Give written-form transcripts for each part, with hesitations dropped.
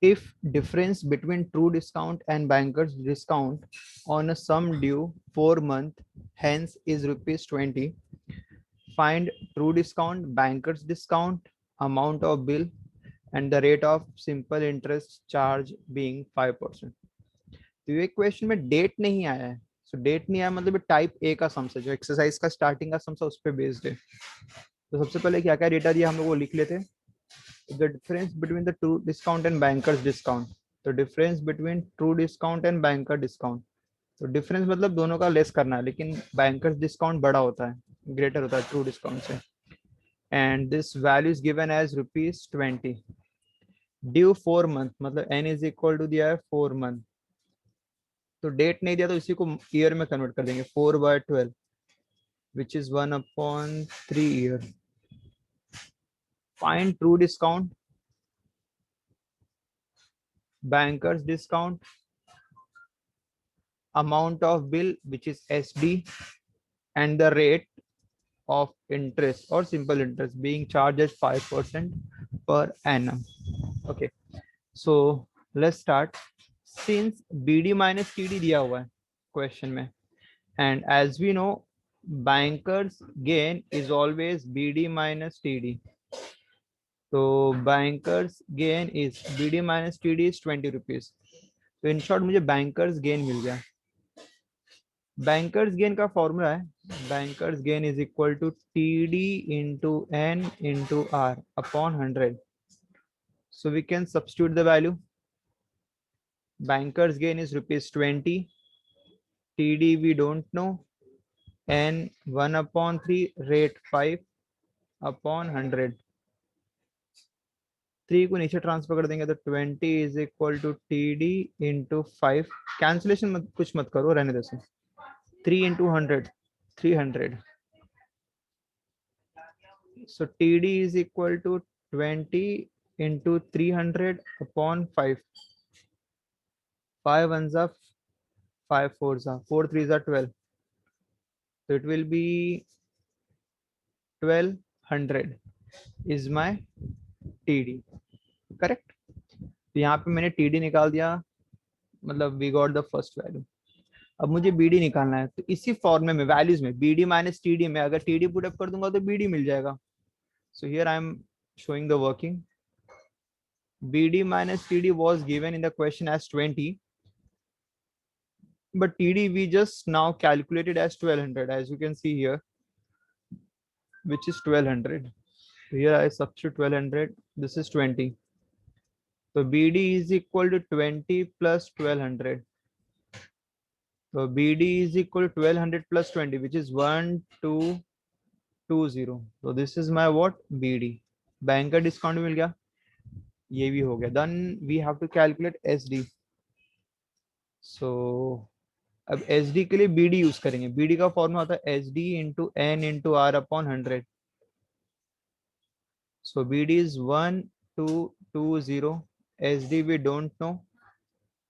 If difference between true discount and banker's discount on a sum due 4 month hence is rupees 20, find true discount, banker's discount, amount of bill and the rate of simple interest charge being 5%. तो ये question में date नहीं आया है, सो date नहीं आया मतलब type A का सम्स है, जो एक्सरसाइज का स्टार्टिंग का सम्स है उस पर बेस्ड है। तो सबसे पहले क्या क्या डेटा दिया हम लोग वो लिख लेते हैं। The difference between the true discount and banker's discount, तो difference between true discount and banker discount, तो डिफरेंस मतलब दोनों का लेस करना है, लेकिन बैंकर्स डिस्काउंट बड़ा होता है, ग्रेटर होता है ट्रू डिस्काउंट से। And this value is given as ₹20। Due 4 month मतलब n इज इक्वल टू दिया है 4 मंथ, तो डेट नहीं दिया तो इसी को ईयर में कन्वर्ट कर देंगे, 4/12 which is 1/3 year. Find true discount, bankers discount, amount of bill which is SD, and the rate of interest or simple interest being charged at 5% per annum. Okay, so let's start. Since BD minus TD दिया हुआ है question में, and as we know bankers gain is always BD minus TD, तो bankers gain is BD minus TD is 20 rupees, तो in short मुझे banker's gain मिल गया। Banker's gain का फॉर्मूला है banker's gain is equal to TD into N into R upon 100, so we can substitute the value. Bankers gain is ₹20, TD we don't know, N 1/3, rate 5 upon 100, 3 को नीचे transfer कर देंगे तो 20 is equal to TD into 5, cancellation मत कुछ मत करो रहने दो, 3 into 100 300, so TD is equal to 20 into 300 upon 5, 5 ones are 5 fours are 4 threes are 12, so it will be 1200 is my TD, correct। तो यहाँ पे मैंने TD निकाल दिया, मतलब we got the first value। अब मुझे BD निकालना है, तो इसी फॉर्मूले में वैल्यूज में BD माइनस TD में अगर TD पुट अप कर दूंगा तो BD मिल जाएगा। सो here I M showing the working. BD minus TD was given in the question as 20, but TD we just now calculated as 1200, as you can see here, which is 1200. Here I substitute 1200, this is 20, so BD is equal to 20 plus 1200, so BD is equal to 1200 plus 20, which is 1220, so this is my what BD। Bank का discount मिल गया, ये भी हो गया। Then we have to calculate SD, so अब SD के लिए BD यूज करेंगे, BD का फॉर्मूला होता है SD into N into R upon 100, so BD is 1220, SD we don't know,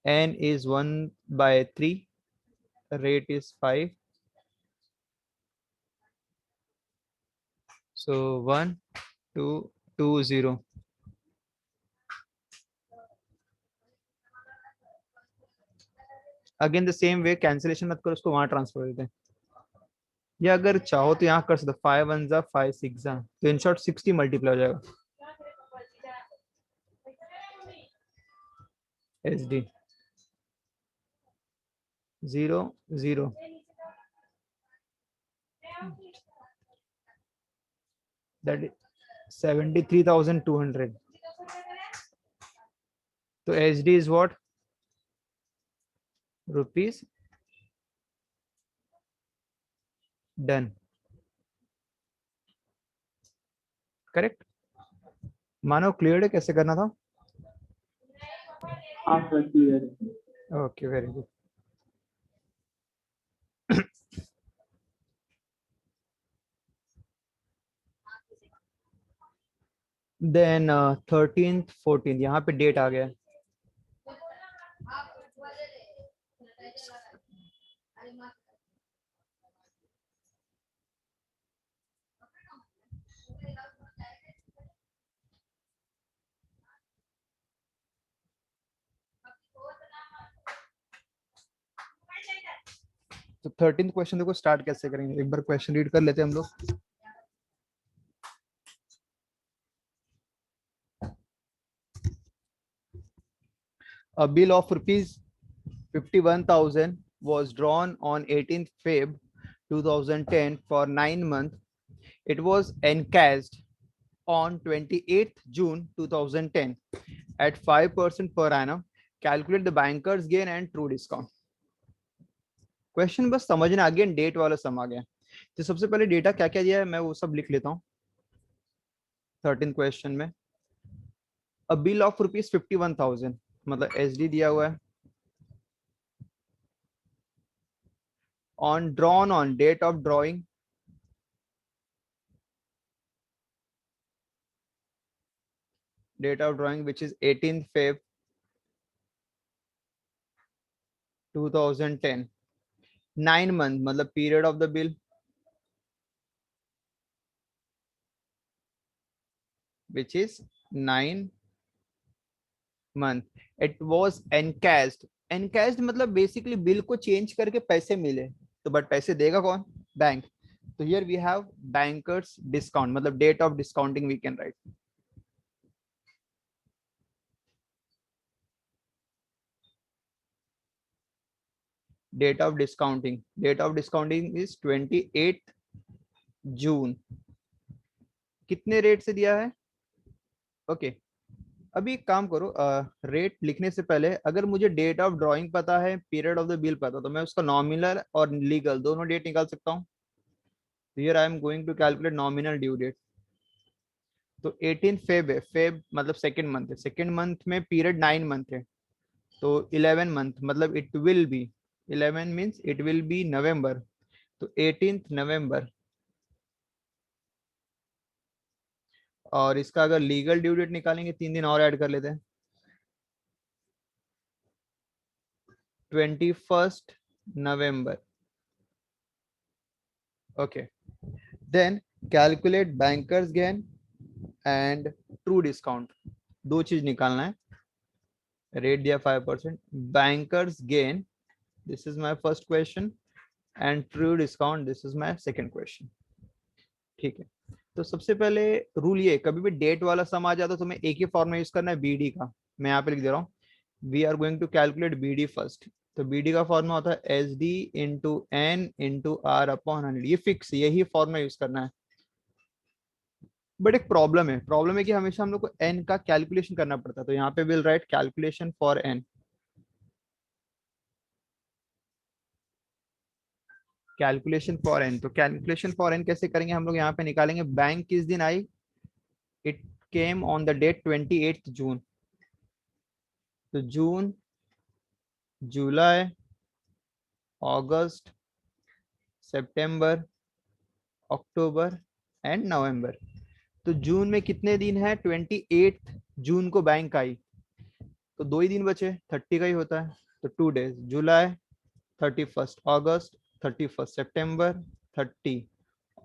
N is 1/3, rate is 5, so 1220। Again the same way, cancellation मत करो, उसको वहां ट्रांसफर कर देते हैं, या अगर चाहो तो यहाँ कर सकते, 5 1 जा 5 6 जा, तो इन शॉर्ट 60 मल्टीप्लाई हो जाएगा। SD 0 0, that is 73,200, तो SD is what rupees, done, correct. मानो क्लियर है कैसे करना था? हाँ सर क्लियर है। Okay very good. Then 13th 14th यहाँ पे डेट आ गया है। तो 13th क्वेश्चन देखो स्टार्ट कैसे करेंगे, एक बार क्वेश्चन रीड कर लेते हैं हम लोग। A bill of rupees 51,000 was drawn on 18th Feb 2010 for 9 months. It was encashed on 28th June 2010 at 5% per annum. Calculate the banker's gain and true discount. Question बस समझना, अगेन डेट वाला सम आ गया। तो सबसे पहले डेटा क्या क्या दिया है मैं वो सब लिख लेता हूँ। 13 क्वेश्चन में अ बिल ऑफ रुपीज 51,000 मतलब एसडी दिया हुआ है। On drawn on date of drawing, date of drawing which is 18th Feb 2010। 9 month मतलब period of the bill which is 9 month. It was encashed. Encashed मतलब बेसिकली बिल को change करके पैसे मिले, तो बट पैसे देगा कौन? बैंक। तो here we have banker's discount मतलब date of discounting we can write. Date of discounting, date of discounting is 28 June. कितने रेट से दिया है? ओके अभी एक काम करो, रेट लिखने से पहले अगर मुझे डेट ऑफ ड्राइंग पता है, पीरियड ऑफ द बिल पता, तो मैं उसका नॉमिनल और लीगल दोनों डेट निकाल सकता हूँ। Here I am going to calculate nominal due date. तो 18 फेब है, फेब मतलब सेकेंड मंथ है, सेकेंड मंथ में पीरियड 9 मंथ है, तो 11 मंथ मतलब it will be 11 means it will be November. तो 18th नवंबर। और इसका अगर लीगल ड्यू डेट निकालेंगे 3 दिन और ऐड कर लेते हैं, 21st November. Okay then calculate banker's gain and true discount. दो चीज निकालना है, रेट दिया 5%, banker's gain this is my first question and true discount this is my second question. ठीक है, तो सबसे पहले रूल ये, कभी भी डेट वाला सम आ जाता तो तुम्हें एक ही फॉर्मूला यूज करना है बीडी का। मैं यहाँ पे लिख दे रहा हूँ, we are going to calculate BD first. तो बीडी का फॉर्मूला होता है S D into N into R upon 100, ये फिक्स, यही फॉर्मूला यूज करना है। बट एक प्रॉब्लम है कि हमेशा हम लोग को एन का कैलकुलेशन करना पड़ता है, तो यहाँ पे will write calculation for N. Calculation for N, तो कैलकुलेशन फॉर एन कैसे करेंगे हम लोग, यहाँ पे निकालेंगे बैंक किस दिन I, it came on the date 28th June. तो June, July, August, September, October and November. तो जून में कितने दिन है, 28th जून को बैंक आई, तो 2 ही दिन बचे, 30 का ही होता है, तो 2 days, जुलाई 31st, अगस्त 31st, सितंबर 30,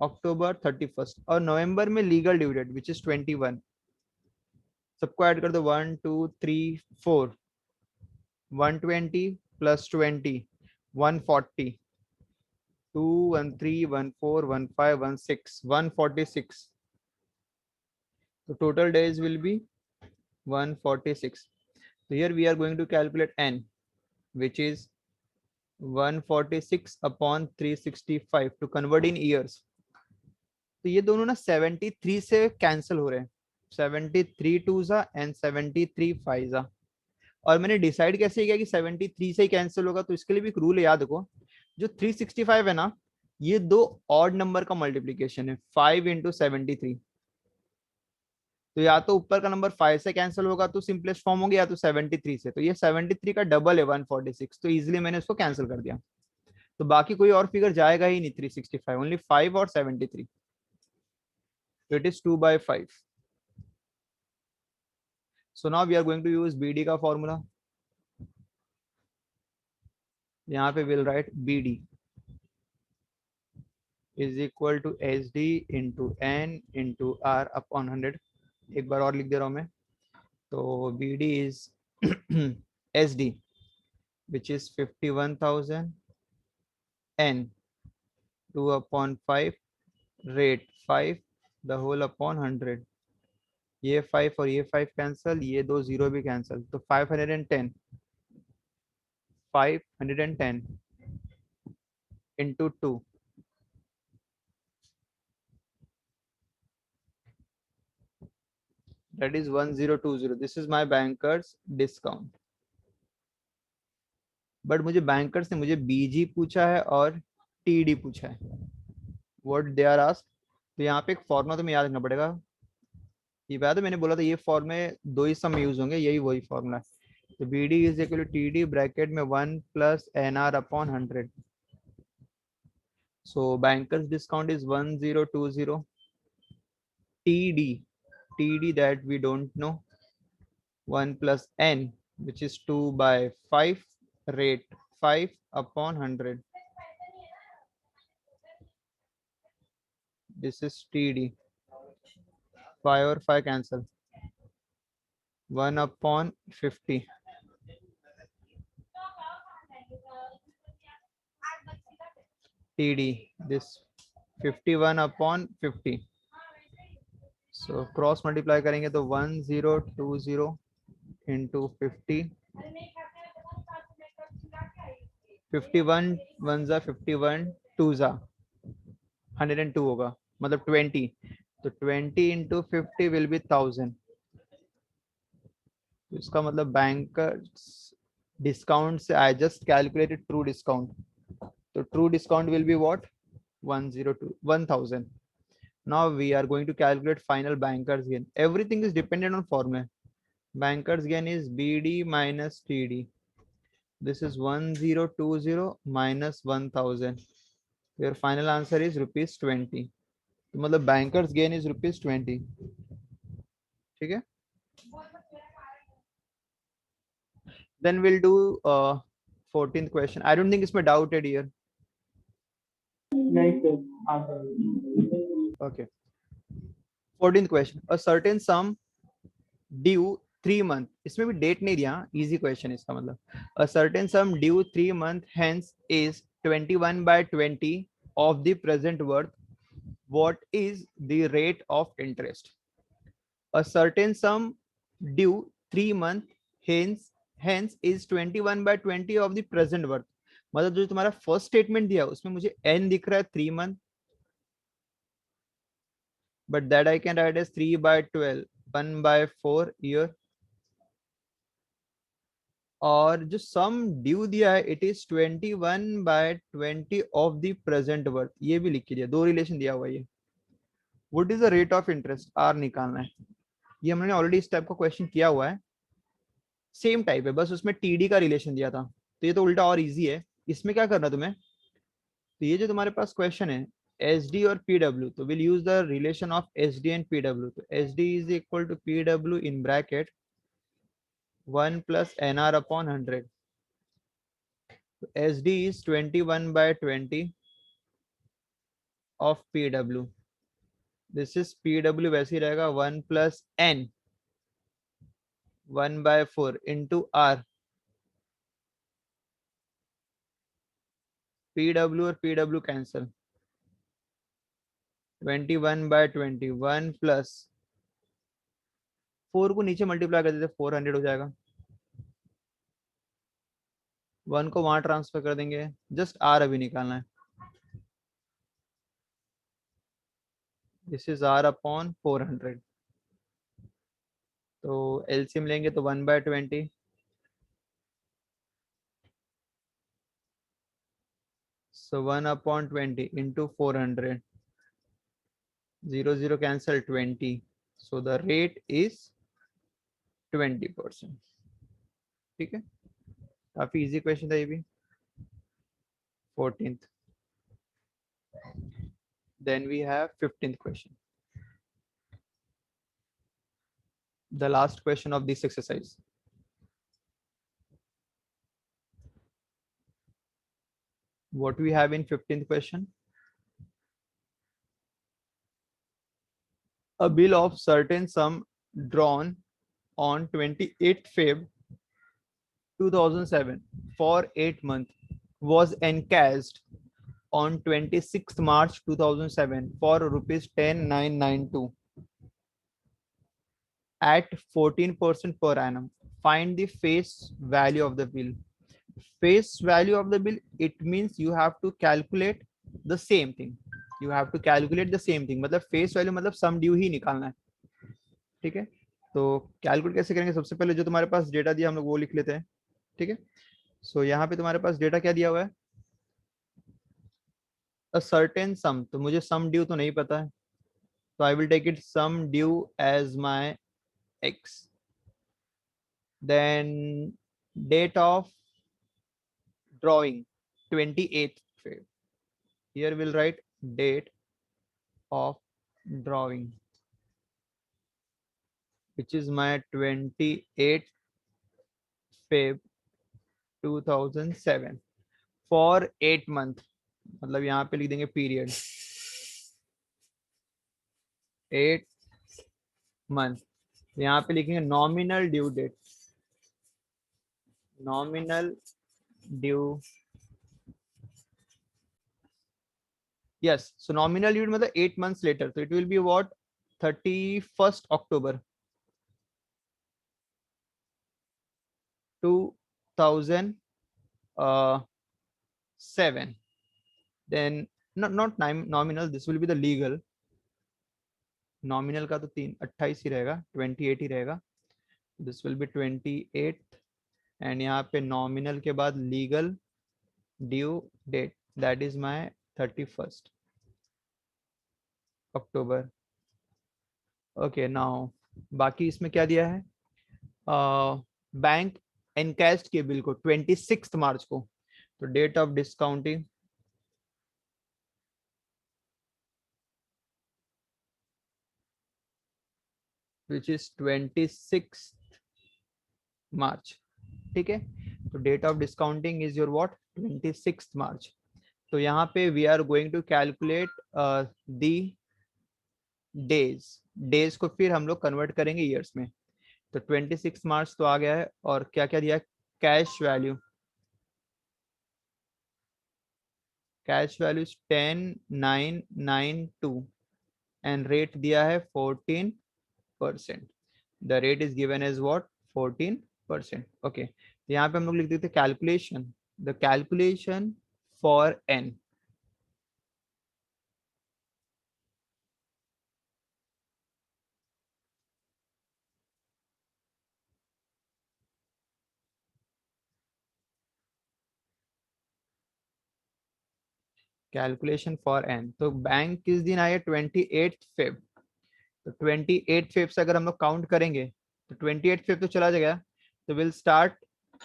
अक्टूबर 31st, और नवंबर में legal due date which is 21। सबको ऐड कर दो, 1 2 3 4, 120 plus 20 140, 2 1 3 1 4 1 5 1 6 146। So total days will be 146. So here we are going to calculate n, which is 146 upon 365 to convert in years. तो ये दोनों ना 73 से कैंसिल हो रहे हैं, 73 टू जा एंड 73 फाइव जा। और मैंने डिसाइड कैसे किया कि 73 से ही कैंसिल होगा, तो इसके लिए भी एक रूल याद रखो, जो 365 है ना, ये दो ऑड नंबर का मल्टीप्लीकेशन है, 5 इंटू 73। तो या तो ऊपर का नंबर 5 से कैंसिल होगा तो सिंपलेस्ट फॉर्म हो गया, या तो 73 से, तो ये 73 का डबल है 146, तो इजिली मैंने इसको कैंसिल कर दिया। तो बाकी कोई और फिगर जाएगा ही नहीं 365, ओनली 5 और 73, तो it is 2/5। So now we are going to use BD का फॉर्मूला। यहाँ पे will write BD is equal to H D into N into R upon 100। एक बार और लिख दे रहा हूँ मैं, तो B D is H D which is 51,000 n, 2/5, rate 5, the whole upon 100. ये 5 और ये 5 कैंसिल, ये दो जीरो भी कैंसिल, तो 510, 510 into 2, that is 1020. This is my bankers discount. But मुझे बैंकर्स ने मुझे बीजी पूछा है और टीडी पूछा है, व्हाट दे आर आस्क्ड। तो यहाँ पे एक फॉर्मूला तुम्हें याद रखना पड़ेगा। ये बात है, मैंने बोला था ये फॉर्म में दो ही सम यूज होंगे, यही वही फॉर्मूला है। तो B D is equal to T D bracket में 1 + NR/100। So banker's discount is 1020। T D that we don't know, 1 + N, which is 2/5, rate 5/100. This is TD. 5 और 5 cancel, 1/50. TD, this 51/50. So cross multiply करेंगे तो 1020 into 50, 51 1 जा 51 2 जा 102 होगा, मतलब 20, तो 20 into 50 will be 1000। तो इसका मतलब बैंकर्स डिस्काउंट से I just calculated true discount, तो true discount will be what, 102 1000। Now we are going to calculate final bankers gain. Everything is dependent on formula. Bankers gain is BD minus TD. This is 1020 minus 1000. Your final answer is ₹20. तो मतलब bankers gain is ₹20. ठीक है? Then we'll do 14th question. I don't think इसमें doubt है here. नहीं sir, answer. Okay. 14th question. A certain sum due 3 month, इसमें भी date नहीं दिया, इजी क्वेश्चन इसका मतलब। A certain sum due 3 month hence is 21/20 of the present worth. What is the rate of interest? A certain sum due 3 month hence is 21/20 of the present worth। मतलब जो तुम्हारा first statement दिया उसमें मुझे n दिख रहा है 3 month, but that I can write as 3/12, 1/4 year। और जो सम ड्यू दिया है it is 21/20 of the present worth, ये भी लिख के दिया, दो रिलेशन दिया हुआ है ये। What is the rate of interest, R निकालना है। ये हमने ऑलरेडी इस टाइप का क्वेश्चन किया हुआ है, सेम टाइप है, बस उसमें टीडी का रिलेशन दिया था, तो ये तो उल्टा और इजी है। इसमें क्या करना तुम्हें, तो ये जो तुम्हारे पास क्वेश्चन है एस डी और पीडब्ल्यू, तो will use the relation of S D and PW. तो S D is equal to PW in bracket 1 + NR/100। SD is 21/20 of PW. This is PW वैसे ही रहेगा 1 + N 1/4 into R। PW और PW cancel, 21/20, 1 + 4 को नीचे multiply कर देते 400 हो जाएगा, 1 को वहां ट्रांसफर कर देंगे, जस्ट R अभी निकालना है। This is R/400। तो एलसीएम लेंगे तो 1/20, so 1/20 into 400, 0 0 cancel, 20, so the rate is 20%। ठीक है, काफी इजी क्वेश्चन था ये भी। 14th, then we have 15th question, the last question of this exercise। What we have in 15th question, a bill of certain sum drawn on 28th Feb 2007 for 8 months was encashed on 26th March 2007 for rupees 10,992 at 14% per annum. Find the face value of the bill. Face value of the bill, it means you have to calculate the same thing. You have to calculate the same thing. मतलब face value मतलब sum due ही निकालना है. ठीक है, तो calculate कैसे करेंगे? सबसे पहले जो तुम्हारे पास डेटा दिया हम लोग वो लिख लेते हैं. ठीक है, सो यहाँ पे तुम्हारे पास डेटा क्या दिया हुआ है? A certain sum. तो मुझे सम ड्यू तो नहीं पता है, तो I will take it sum due as my x. then date of drawing 28th Feb. Here we'll write date of drawing, which is my 28th Feb 2007 for 8 month. मतलब यहाँ पे लिख देंगे पीरियड 8 month. यहाँ पे लिखेंगे nominal due date. Nominal due, yes, so nominal due मतलब 8 months later, so it will be what? 31st October 2007. then not nominal, this will be the legal. nominal का तो 28 ही रहेगा, 28 ही रहेगा. this will be 28th and यहाँ पे nominal के बाद legal due date, that is my 31st October. okay, now बाकी इसमें क्या दिया है? बैंक एनकैश्ड के बिल को 26 मार्च को, तो date of discounting which is 26 March. ठीक है, तो date of discounting is your what? 26 March. तो यहाँ पे we are going to calculate the days को फिर हम लोग कन्वर्ट करेंगे ईयर्स में. तो 26 मार्च तो आ गया है, और क्या क्या दिया? Cash value, cash value is 10,992 and rate दिया है 14%. The rate is given as what? 14%. Okay, तो यहाँ पे हम लोग लिख देते calculation, the calculation for N. Calculation for N, तो बैंक किस दिन आया? 28 फेब. तो 28 फेब से अगर हम लोग काउंट करेंगे तो 28 फेब तो चला जाएगा, तो विल स्टार्ट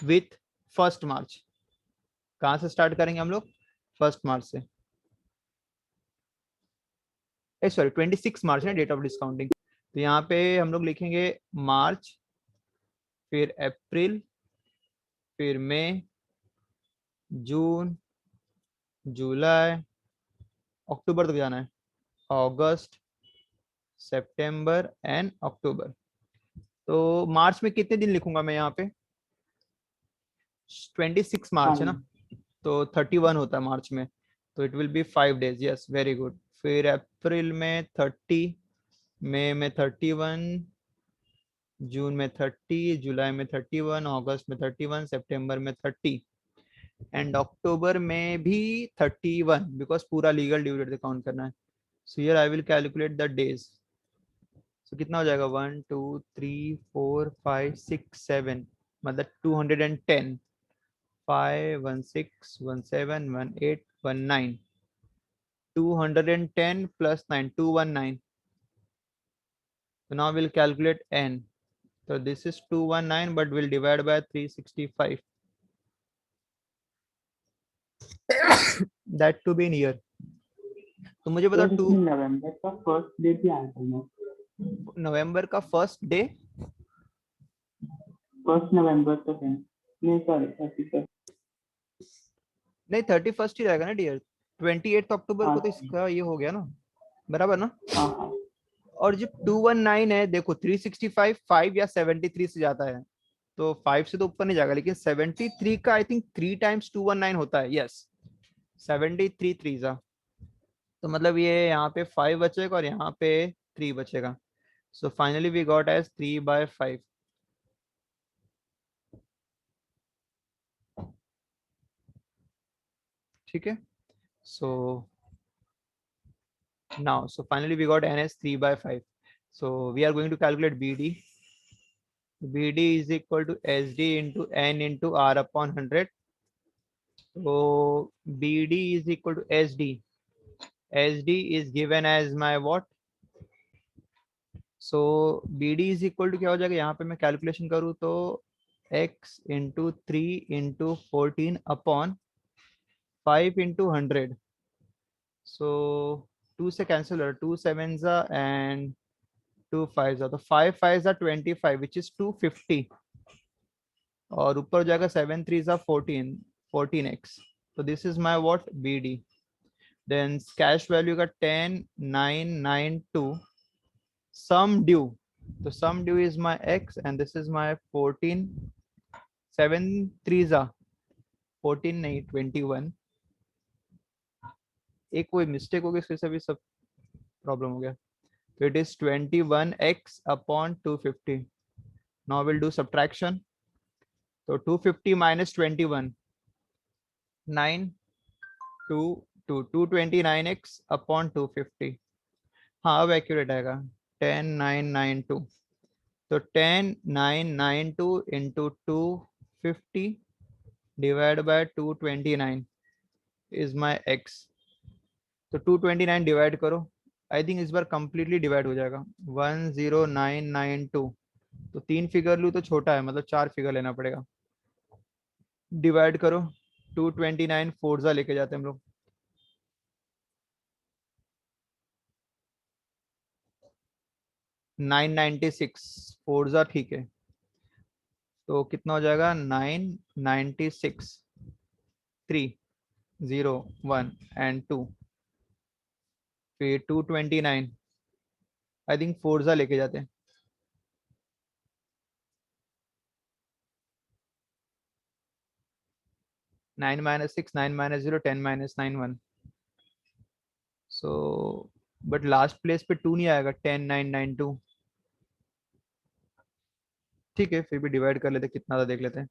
विथ 1st मार्च. कहाँ से स्टार्ट करेंगे हम लोग? 1st मार्च से. सॉरी 26 मार्च है डेट ऑफ डिस्काउंटिंग. तो यहाँ पे हम लोग लिखेंगे मार्च, फिर अप्रैल, फिर मई, जून, जुलाई, अक्टूबर तक जाना है, अगस्त, सितंबर एंड अक्टूबर. तो मार्च में कितने दिन लिखूंगा मैं यहाँ पे? 26 मार्च है ना, तो 31 होता है मार्च में, तो it will B 5 days. Yes, very good. फिर अप्रैल में 30, मई में 31, जून में 30, जुलाई में 31, अगस्त में 31, सितंबर में 30 एंड अक्टूबर में भी 31, बिकॉज पूरा लीगल ड्यू डेट काउंट करना है. So here I will calculate the days. So कितना हो जाएगा? 1 2 3 4 5 6 7, मतलब 210. 5 1 6 1 7 1 8 1 9, 210 plus 9, 219. So now we'll calculate n. So this is 219, but we'll divide by 365. That to be in year. तो मुझे बता नवंबर का फर्स्ट डे भी आया था. नवंबर का फर्स्ट डे, 1 नवंबर तक है. नहीं सॉरी 31. नहीं 31 ही रहेगा ना डियर. 28 अक्टूबर को तो इसका ये हो गया ना, बराबर ना? हाँ. और जो 219 है, देखो 365 5 या 73 से जाता है, तो 5 से तो ऊपर नहीं जाएगा, लेकिन 73 का आई थिंक 3 times 219 होता है. यस, 73 3 तो मतलब ये यहाँ पे 5 बचेगा और यहाँ पे 3 बचेगा. So finally we got as 3/5. ठीक है. सो now, so finally we got n as 3/5. So we are going to calculate BD. BD is equal to SD into N into R upon 100. So BD is equal to SD. SD is given as my what? So BD is equal to क्या हो जाएगा, यहाँ पे मैं calculation करूँ तो x into 3 into 14 upon 5 into 100. So 2 से cancel हो, 2 sevens and 2 5s तो 5 5s are 25 which is 250 और ऊपर हो जाएगा 7 3s are 14 14x. तो this is my what BD. Then cash value का 10,992 सम ड्यू. तो sum due is my x and this is my 14 7 3s are 14 नहीं 21. एक कोई मिस्टेक हो गई इसके से भी सब प्रॉब्लम हो गया. तो it is 21x upon 250. Now will do subtraction. तो 250 minus 21 9 2 2 229x upon 250. हाँ अब एक्यूरेट आएगा 10992. तो 10992 into 250 divide by 229 is my x. तो 229 डिवाइड करो. आई थिंक इस बार कंप्लीटली डिवाइड हो जाएगा 10992. तो 3 फिगर लूँ तो छोटा है, मतलब 4 फिगर लेना पड़ेगा. डिवाइड करो 229 फोर्जा लेके जाते हैं हम लोग. 996 फोर्जा ठीक है. तो कितना हो जाएगा 996 3 0 1 एंड 2 फिर 229. आई थिंक फोर्जा लेके जाते हैं. 9 minus 6 9 minus 0 10 minus 9 1. So but last place पे 2 नहीं आएगा 10992. ठीक है फिर भी डिवाइड कर लेते हैं, कितना था देख लेते हैं.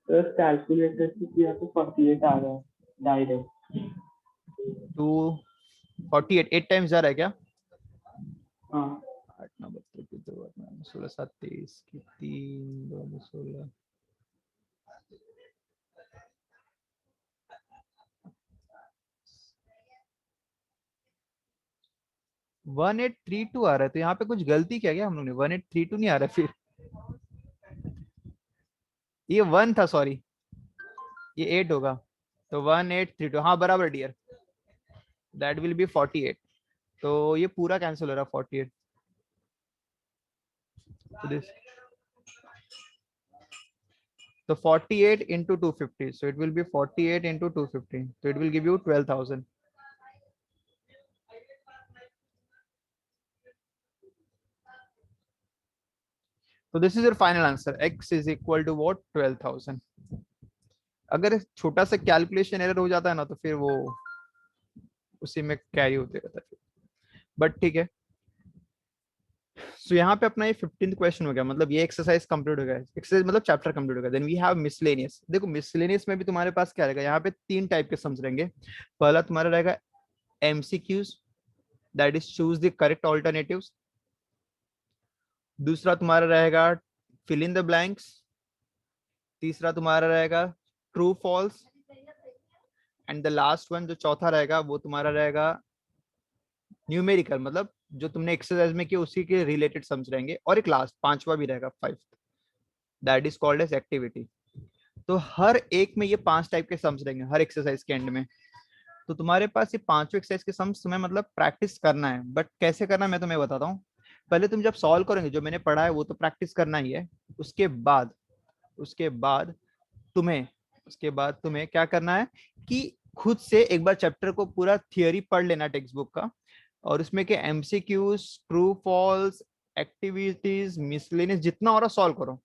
तो कैलकुलेटर से किया तो 48 आ रहा है डायरेक्ट. 248 8 टाइम्स जा रहा है क्या? हाँ 8 9 32 2 8 9 16 7 23 की 3 2 16. वन एट थ्री टू आ रहा है. तो यहाँ पे कुछ गलती किया गया हम लोग ने. 1832 नहीं आ रहा है फिर. ये 1 था सॉरी, ये 8 होगा. तो 1832 हाँ बराबर डियर. That will be 48. तो ये पूरा कैंसिल हो रहा है 48. तो दिस तो 48 into 250. So it will be 48 into 250. So it will give you 12,000. So this is your final answer. X is equal to what? 12,000. अगर छोटा सा कैलकुलेशन एरर हो जाता है ना तो फिर वो उसी में कैरी होते रहता है. बट ठीक है. सो यहाँ पे अपना ये 15th क्वेश्चन हो गया. मतलब ये एक्सरसाइज कंप्लीट हो गया. एक्सरसाइज मतलब चैप्टर कंप्लीट हो गया. Then we have miscellaneous. देखो मिसलेनियस में भी तुम्हारे पास क्या रहेगा, यहाँ पे 3 टाइप के सम्स रहेंगे. पहला तुम्हारा रहेगा MCQs, that is choose the correct alternatives. दूसरा तुम्हारा रहेगा फिल इन द ब्लैंक्स. तीसरा तुम्हारा रहेगा true false. And the last one जो चौथा रहेगा वो तुम्हारा रहेगा न्यूमेरिकल, मतलब जो तुमने एक्सरसाइज में किया उसी के रिलेटेड सम्स रहेंगे. और एक लास्ट पांचवा भी रहेगा 5th, that is called as activity. तो हर एक में ये 5 टाइप के सम्स रहेंगे हर एक्सरसाइज के एंड में. तो तुम्हारे पास ये पांचों एक्सरसाइज के सम्स तुम्हें मतलब प्रैक्टिस करना है. बट कैसे करना है मैं तुम्हें बताता हूँ. पहले तुम जब सॉल्व करोगे जो मैंने पढ़ा है वो तो प्रैक्टिस करना ही है. उसके बाद तुम्हें क्या करना है कि खुद से एक बार चैप्टर को पूरा थियरी पढ़ लेना टेक्स्ट बुक का. और उसमें के MCQs, true false, activities, miscellaneous जितना हो रहा सॉल्व करो.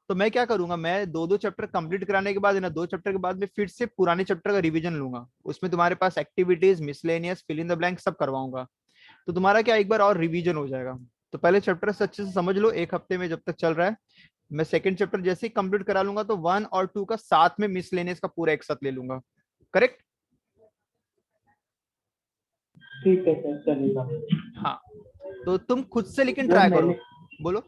तो मैं क्या करूंगा, मैं दो दो चैप्टर कंप्लीट कराने के बाद है ना, दो चैप्टर के बाद में फिर से पुराने चैप्टर का रिवीजन लूंगा, उसमें तुम्हारे पास activities, miscellaneous, fill in the blank सब करवाऊंगा, तो तुम्हारा क्या एक बार और रिवीजन हो जाएगा। तो पहले चैप्टर से अच्छे से समझ लो एक हफ्ते में जब तक चल रहा है। मैं सेकंड चैप्टर जैसे ही कंप्लीट करा लूंगा तो 1 और 2 का साथ में मिसलेनियस का पूरा एक साथ ले लूंगा। करेक्ट? ठीक है सर, चलेगा। हाँ, तो तुम खुद से लेकिन सर ट्राई मैंने करो। बोलो।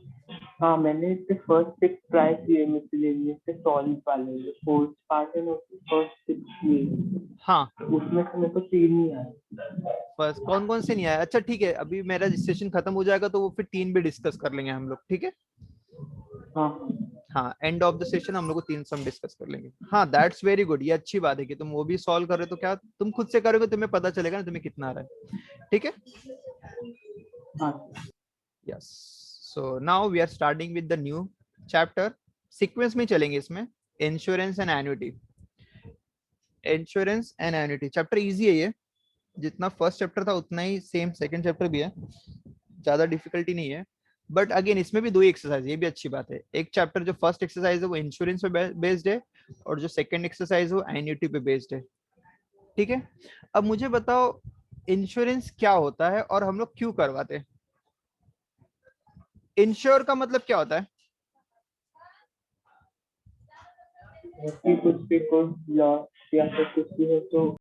हाँ, मैंने इसके फर्स्ट 6 ट्राई किए, मिसलेनियस के सॉल्व वाले जो फोर्थ पार्ट है ना, उसके फर्स्ट 6 किए, हाँ, उसमें से मेरे को 3 नहीं आए। बस कौन कौन से नहीं आया? अच्छा ठीक है, अभी मेरा रजिस्ट्रेशन खत्म हो जाएगा तो वो फिर 3 भी डिस्कस कर लेंगे हम लोग, ठीक है? हाँ हाँ, एंड ऑफ द सेशन हम लोग को 3 सम डिस्कस कर लेंगे। हाँ, दैट्स वेरी गुड, ये अच्छी बात है कि तुम वो भी सॉल्व कर रहे हो, तो क्या तुम खुद से करोगे तुम्हें पता चलेगा ना तुम्हें कितना आ रहा है। ठीक है? हाँ। Yes. So now we are starting with the new chapter. Sequence में चलेंगे इसमें। Insurance and annuity. Insurance and annuity chapter easy है ये, जितना फर्स्ट चैप्टर था उतना ही सेम सेकंड चैप्टर भी है, ज्यादा डिफिकल्टी नहीं है। बट अगेन इसमें भी दो ही एक्सरसाइज, ये भी अच्छी बात है। एक चैप्टर जो फर्स्ट एक्सरसाइज है वो इंश्योरेंस पे बेस्ड है, और जो सेकंड एक्सरसाइज है वो एन्युटी पे बेस्ड है। ठीक है? अब मुझे बताओ इंश्योरेंस क्या होता है और हम लोग क्यों करवाते हैं? इंश्योर का मतलब क्या होता है? कि कुछ भी कोई लॉस या फिर कुछ भी हो तो